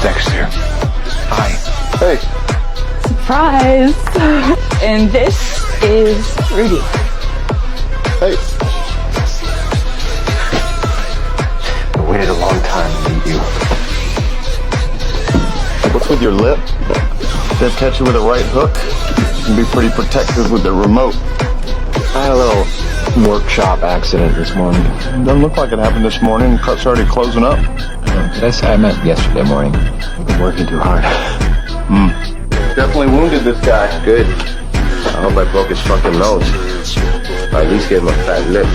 Dexter. Hi. Hey. Surprise! And this is Rudy. Hey. I waited a long time to meet you. What's with your lip? They'll catch you with a right hook. You can be pretty protective with the remote. I had a little workshop accident this morning. Doesn't look like it happened this morning. Cut's already closing up. Did I say I meant yesterday morning? I've been working too hard. Definitely wounded this guy. Good. I hope I broke his fucking nose. Or at least gave him a fat lip.